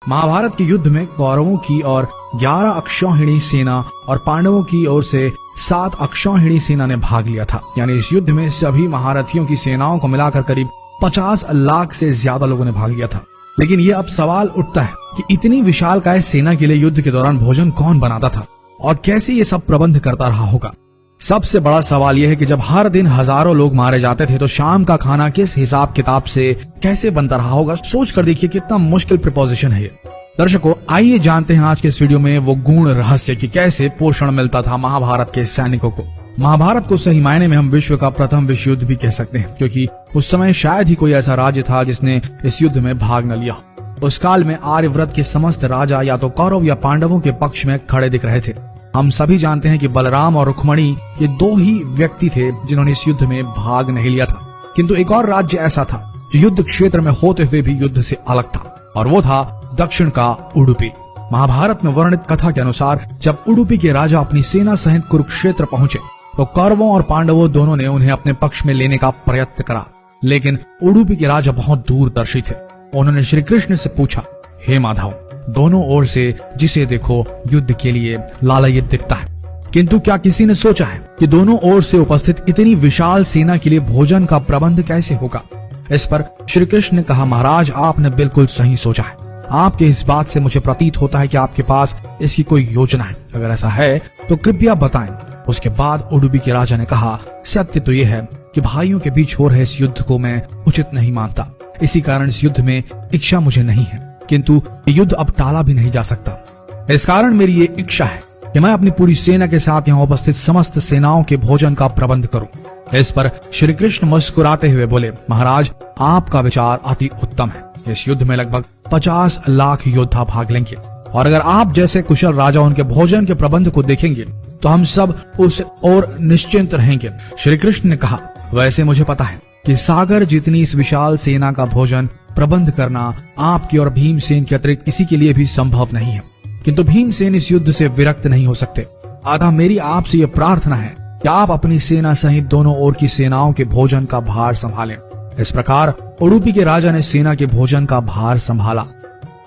महाभारत के युद्ध में कौरवों की और 11 अक्षौहिणी सेना और पांडवों की ओर से 7 अक्षौहिणी सेना ने भाग लिया था। यानी इस युद्ध में सभी महारथियों की सेनाओं को मिलाकर करीब 50 लाख से ज्यादा लोगों ने भाग लिया था। लेकिन ये अब सवाल उठता है कि इतनी विशालकाय सेना के लिए युद्ध के दौरान भोजन कौन बनाता था और कैसे ये सब प्रबंध करता रहा होगा। सबसे बड़ा सवाल यह है कि जब हर दिन हजारों लोग मारे जाते थे तो शाम का खाना किस हिसाब किताब से कैसे बनता रहा होगा। सोच कर देखिए कितना मुश्किल प्रिपोजिशन है ये। दर्शकों, आइए जानते हैं आज के इस वीडियो में वो गूढ़ रहस्य कि कैसे पोषण मिलता था महाभारत के सैनिकों को। महाभारत को सही मायने में हम विश्व का प्रथम विश्व युद्ध भी कह सकते हैं, क्योंकि उस समय शायद ही कोई ऐसा राज्य था जिसने इस युद्ध में भाग न लिया। उस काल में आर्यव्रत के समस्त राजा या तो कौरव या पांडवों के पक्ष में खड़े दिख रहे थे। हम सभी जानते हैं कि बलराम और रुक्मणी ये 2 ही व्यक्ति थे जिन्होंने इस युद्ध में भाग नहीं लिया था। किंतु एक और राज्य ऐसा था जो युद्ध क्षेत्र में होते हुए भी युद्ध से अलग था, और वो था दक्षिण का उडुपी। महाभारत में वर्णित कथा के अनुसार जब उडुपी के राजा अपनी सेना सहित कुरुक्षेत्र पहुंचे तो कौरवों और पांडवों दोनों ने उन्हें अपने पक्ष में लेने का प्रयत्न करा। लेकिन उडुपी के राजा बहुत दूरदर्शी थे। उन्होंने श्री कृष्ण से पूछा, हे माधव, दोनों ओर से जिसे देखो युद्ध के लिए लालायित दिखता है, किंतु क्या किसी ने सोचा है कि दोनों ओर से उपस्थित इतनी विशाल सेना के लिए भोजन का प्रबंध कैसे होगा। इस पर श्री कृष्ण ने कहा, महाराज, आपने बिल्कुल सही सोचा है। आपके इस बात से मुझे प्रतीत होता है कि आपके पास इसकी कोई योजना है। अगर ऐसा है तो कृपया बताएं। उसके बाद उडुपी के राजा ने कहा, सत्य तो यह है कि भाइयों के बीच हो रहे इस युद्ध को मैं उचित नहीं मानता। इसी कारण इस युद्ध में इच्छा मुझे नहीं है, किंतु युद्ध अब टाला भी नहीं जा सकता। इस कारण मेरी ये इच्छा है कि मैं अपनी पूरी सेना के साथ यहाँ उपस्थित समस्त सेनाओं के भोजन का प्रबंध करूं। इस पर श्री कृष्ण मुस्कुराते हुए बोले, महाराज, आपका विचार अति उत्तम है। इस युद्ध में लगभग 50 लाख योद्धा भाग लेंगे, और अगर आप जैसे कुशल राजा उनके भोजन के प्रबंध को देखेंगे तो हम सब उस ओर निश्चिंत रहेंगे। श्री कृष्ण ने कहा, वैसे मुझे पता है कि सागर जितनी इस विशाल सेना का भोजन प्रबंध करना आपकी और भीमसेन के अतिरिक्त किसी के लिए भी संभव नहीं है, किंतु भीमसेन इस युद्ध से विरक्त नहीं हो सकते। अतः मेरी आपसे यह प्रार्थना है कि आप अपनी सेना सहित दोनों ओर की सेनाओं के भोजन का भार संभालें। इस प्रकार उडुपी के राजा ने सेना के भोजन का भार संभाला।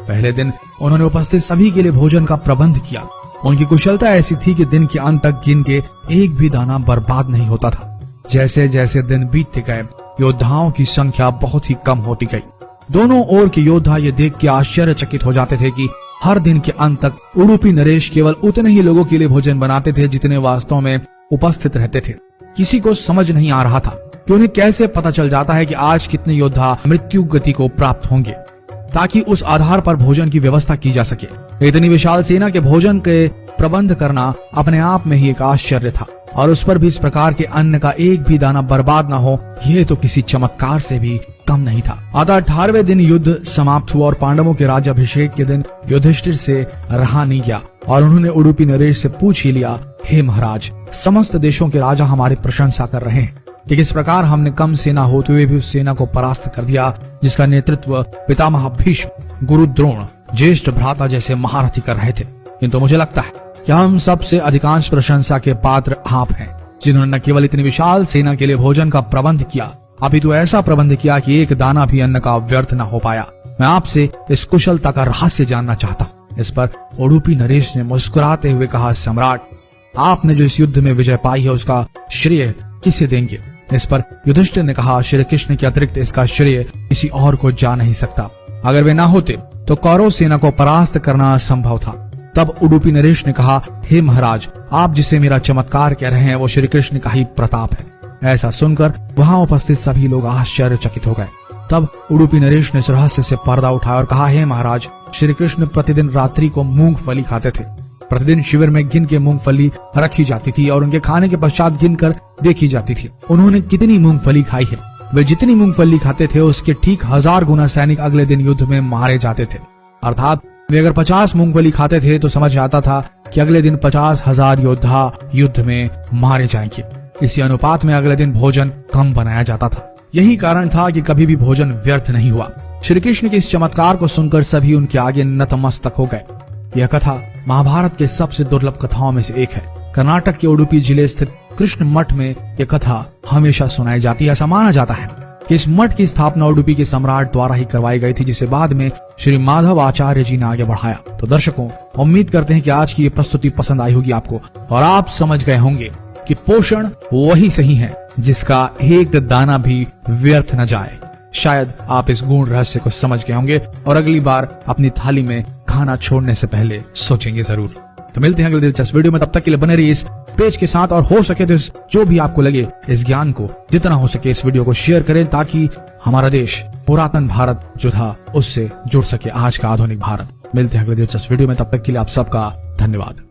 पहले दिन उन्होंने उपस्थित सभी के लिए भोजन का प्रबंध किया। उनकी कुशलता ऐसी थी कि दिन के अंत तक गिन के एक भी दाना बर्बाद नहीं होता था। जैसे जैसे दिन बीतते गए योद्धाओं की संख्या बहुत ही कम होती गई। दोनों ओर के योद्धा ये देख के आश्चर्यचकित हो जाते थे कि हर दिन के अंत तक उडुपी नरेश केवल उतने ही लोगों के लिए भोजन बनाते थे जितने वास्तव में उपस्थित रहते थे। किसी को समझ नहीं आ रहा था कि उन्हें कैसे पता चल जाता है कि आज कितने योद्धा मृत्यु गति को प्राप्त होंगे, ताकि उस आधार पर भोजन की व्यवस्था की जा सके। इतनी विशाल सेना के भोजन के प्रबंध करना अपने आप में ही एक आश्चर्य था, और उस पर भी इस प्रकार के अन्न का एक भी दाना बर्बाद न हो, यह तो किसी चमत्कार से भी कम नहीं था। अतः 18वें दिन युद्ध समाप्त हुआ और पांडवों के राज्याभिषेक के दिन युधिष्ठिर से रहा नहीं गया, और उन्होंने उडुपी नरेश से पूछ ही लिया, हे महाराज, समस्त देशों के राजा हमारी प्रशंसा कर रहे हैं कि किस प्रकार हमने कम सेना होते हुए भी उस सेना को परास्त कर दिया जिसका नेतृत्व पितामह भीष्म, गुरु द्रोण, ज्येष्ठ भ्राता जैसे महारथी कर रहे थे। किंतु मुझे लगता है कि हम सबसे अधिकांश प्रशंसा के पात्र आप हैं, जिन्होंने न केवल इतनी विशाल सेना के लिए भोजन का प्रबंध किया, अपितु ऐसा प्रबंध किया कि एक दाना भी अन्न का व्यर्थ न हो पाया। मैं आपसे इस कुशलता का रहस्य जानना चाहता हूँ। इस पर उडुपी नरेश ने मुस्कुराते हुए कहा, सम्राट, आपने जो इस युद्ध में विजय पाई है उसका श्रेय किसे देंगे। इस पर युधिष्ठिर ने कहा, श्री कृष्ण के अतिरिक्त इसका श्रेय किसी और को जा नहीं सकता। अगर वे ना होते तो कौरव सेना को परास्त करना असंभव था। तब उडुपी नरेश ने कहा, हे महाराज, आप जिसे मेरा चमत्कार कह रहे हैं वो श्री कृष्ण का ही प्रताप है। ऐसा सुनकर वहां उपस्थित सभी लोग आश्चर्यचकित हो गए। तब उडुपी नरेश ने इस रहस्य से पर्दा उठाया और कहा, हे महाराज, श्री कृष्ण प्रतिदिन रात्रि को मूंगफली खाते थे। प्रतिदिन शिविर में गिन के मूंगफली रखी जाती थी और उनके खाने के पश्चात गिनकर देखी जाती थी उन्होंने कितनी मूंगफली खाई है। वे जितनी मूंगफली खाते थे उसके ठीक 1000 गुना सैनिक अगले दिन युद्ध में मारे जाते थे। अर्थात वे अगर 50 मूंगफली खाते थे तो समझ आता था कि अगले दिन 50,000 योद्धा युद्ध में मारे जाएंगे। इसी अनुपात में अगले दिन भोजन कम बनाया जाता था। यही कारण था कि कभी भी भोजन व्यर्थ नहीं हुआ। श्री कृष्ण के इस चमत्कार को सुनकर सभी उनके आगे नतमस्तक हो गए। यह कथा महाभारत के सबसे दुर्लभ कथाओं में से एक है। कर्नाटक के उडुपी जिले स्थित कृष्ण मठ में यह कथा हमेशा सुनाई जाती है। ऐसा माना जाता है कि इस मठ की स्थापना उडुपी के सम्राट द्वारा ही करवाई गई थी, जिसे बाद में श्री माधव आचार्य जी ने आगे बढ़ाया। तो दर्शकों, उम्मीद करते हैं कि आज की ये प्रस्तुति पसंद आई होगी आपको और आप समझ गए होंगे कि पोषण वही सही है जिसका एक दाना भी व्यर्थ न जाए। शायद आप इस गुण रहस्य को समझ गए होंगे और अगली बार अपनी थाली में खाना छोड़ने से पहले सोचेंगे जरूर। तो मिलते हैं अगले दिलचस्प वीडियो में, तब तक के लिए बने रहिए इस पेज के साथ और हो सके तो जो भी आपको लगे इस ज्ञान को जितना हो सके इस वीडियो को शेयर करें, ताकि हमारा देश पुरातन भारत जो था उससे जुड़ सके आज का आधुनिक भारत। मिलते हैं अगले दिलचस्प वीडियो में, तब तक के लिए आप सबका धन्यवाद।